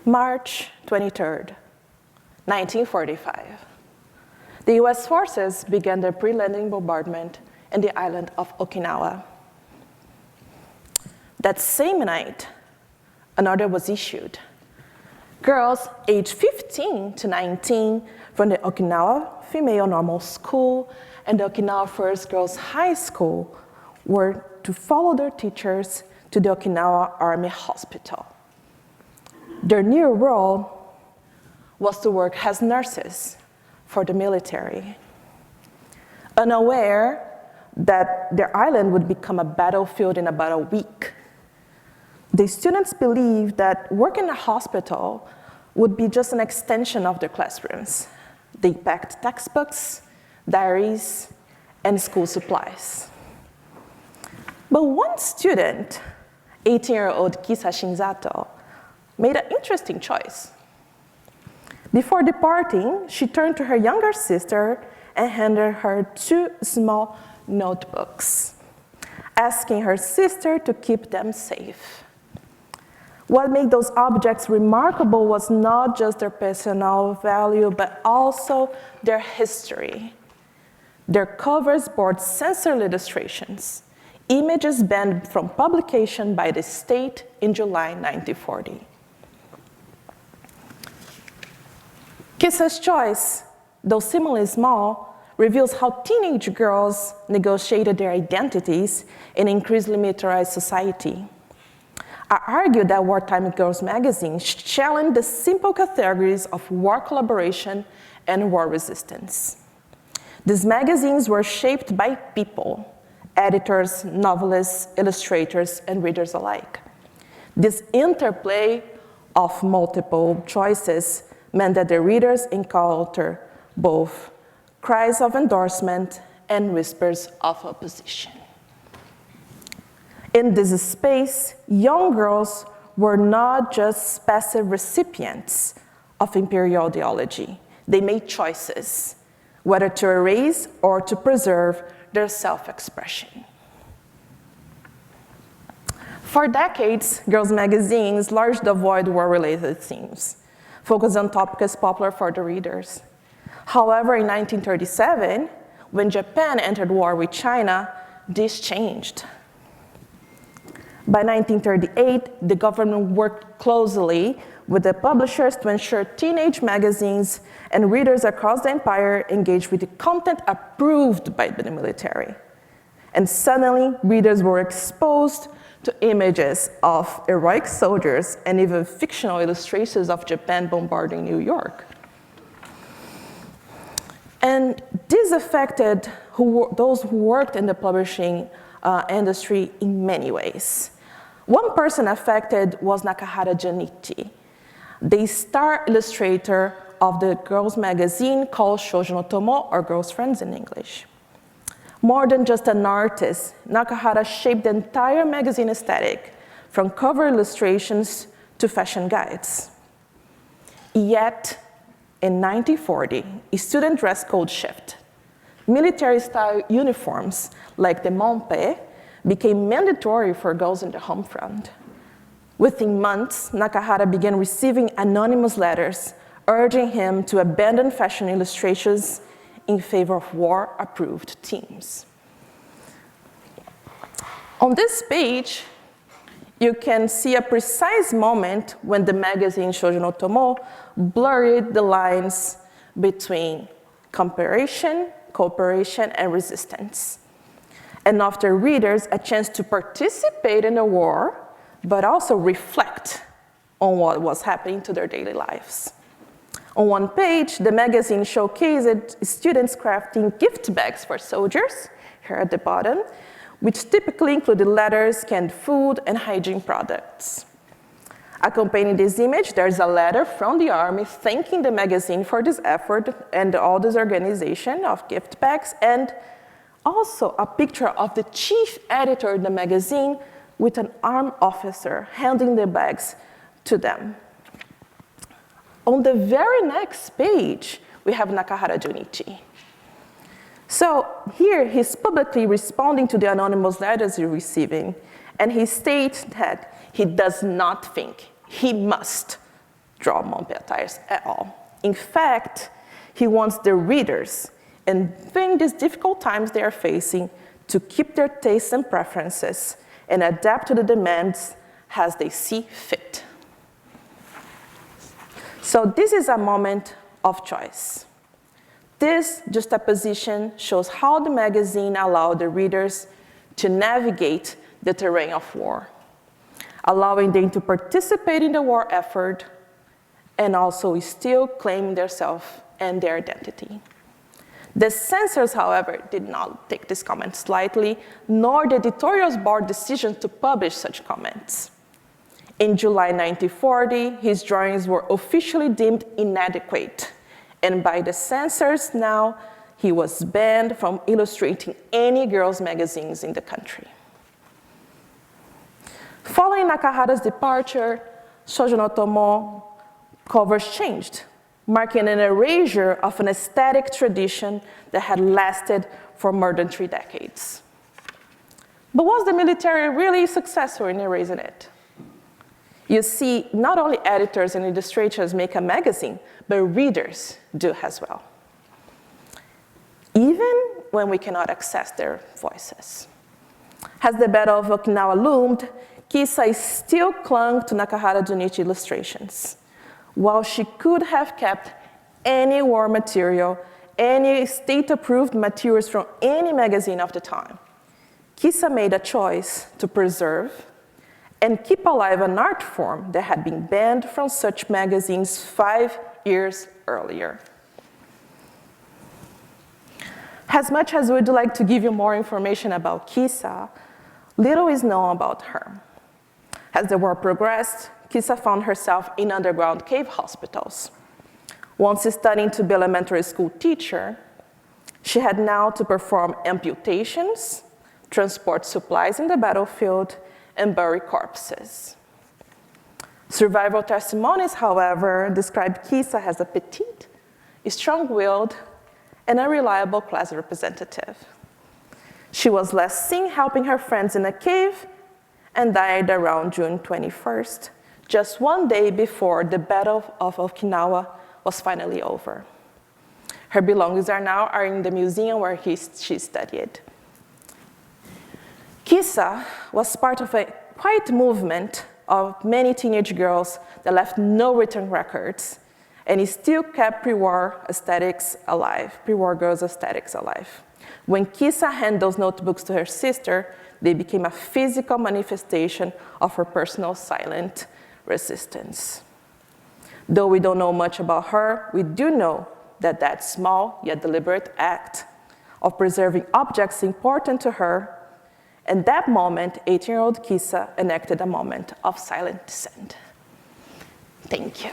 March 23rd, 1945. The US forces began their pre-landing bombardment in the island of Okinawa. That same night, an order was issued. Girls aged 15 to 19 from the Okinawa Female Normal School and the Okinawa First Girls High School were to follow their teachers to the Okinawa Army Hospital. Their new role was to work as nurses for the military. Unaware that their island would become a battlefield in about a week, the students believed that working in a hospital would be just an extension of their classrooms. They packed textbooks, diaries, and school supplies. But one student, 18-year-old Kisa Shinzato, made an interesting choice. Before departing, she turned to her younger sister and handed her 2 small notebooks, asking her sister to keep them safe. What made those objects remarkable was not just their personal value, but also their history. Their covers bore censored illustrations, images banned from publication by the state in July 1940. Kisa's choice, though seemingly small, reveals how teenage girls negotiated their identities in an increasingly militarized society. I argue that Wartime Girls magazine challenged the simple categories of war collaboration and war resistance. These magazines were shaped by people, editors, novelists, illustrators, and readers alike. This interplay of multiple choices meant that the readers encounter both cries of endorsement and whispers of opposition. In this space, young girls were not just passive recipients of imperial ideology. They made choices, whether to erase or to preserve their self-expression. For decades, girls' magazines largely avoid war-related themes, focused on topics popular for the readers. However, in 1937, when Japan entered war with China, this changed. By 1938, the government worked closely with the publishers to ensure teenage magazines and readers across the empire engaged with the content approved by the military. And suddenly, readers were exposed to images of heroic soldiers and even fictional illustrations of Japan bombarding New York. And this affected those who worked in the publishing industry in many ways. One person affected was Nakahara Junichi, the star illustrator of the girls' magazine called Shoujo no Tomo, or Girls' Friends in English. More than just an artist, Nakahara shaped the entire magazine aesthetic, from cover illustrations to fashion guides. Yet, in 1940, a student dress code shift. Military-style uniforms, like the monpe, became mandatory for girls in the home front. Within months, Nakahara began receiving anonymous letters urging him to abandon fashion illustrations in favor of war-approved themes. On this page, you can see a precise moment when the magazine Shoujo no Tomo blurred the lines between cooperation, and resistance, and offered readers a chance to participate in the war, but also reflect on what was happening to their daily lives. On one page, the magazine showcased students crafting gift bags for soldiers, here at the bottom, which typically included letters, canned food, and hygiene products. Accompanying this image, there's a letter from the Army thanking the magazine for this effort and all this organization of gift bags, and also a picture of the chief editor of the magazine with an armed officer handing the bags to them. On the very next page, we have Nakahara Junichi. So here, he's publicly responding to the anonymous letters he's receiving, and he states that he does not think he must draw Montpellier attires at all. In fact, he wants the readers, and during these difficult times they are facing, to keep their tastes and preferences and adapt to the demands as they see fit. So this is a moment of choice. This juxtaposition shows how the magazine allowed the readers to navigate the terrain of war, allowing them to participate in the war effort and also still claim themselves and their identity. The censors, however, did not take this comment lightly, nor the editorial board decision to publish such comments. In July 1940, his drawings were officially deemed inadequate, and by the censors now, he was banned from illustrating any girls' magazines in the country. Following Nakahara's departure, Shoujo no Tomo covers changed, marking an erasure of an aesthetic tradition that had lasted for more than 3 decades. But was the military really successful in erasing it? You see, not only editors and illustrators make a magazine, but readers do as well, even when we cannot access their voices. As the Battle of Okinawa loomed, Kisa still clung to Nakahara Junichi illustrations. While she could have kept any war material, any state-approved materials from any magazine of the time, Kisa made a choice to preserve and keep alive an art form that had been banned from such magazines 5 years earlier. As much as we'd like to give you more information about Kisa, little is known about her. As the war progressed, Kisa found herself in underground cave hospitals. Once studying to be an elementary school teacher, she had now to perform amputations, transport supplies in the battlefield, and bury corpses. Survival testimonies, however, describe Kisa as a petite, strong-willed, and a reliable class representative. She was last seen helping her friends in a cave and died around June 21st, just 1 day before the Battle of Okinawa was finally over. Her belongings are in the museum where she studied. Kisa was part of a quiet movement of many teenage girls that left no written records, and it still kept pre-war aesthetics alive, pre-war girls' aesthetics alive. When Kisa handed those notebooks to her sister, they became a physical manifestation of her personal silent resistance. Though we don't know much about her, we do know that that small yet deliberate act of preserving objects important to her, and that moment, 18-year-old Kisa enacted a moment of silent dissent. Thank you.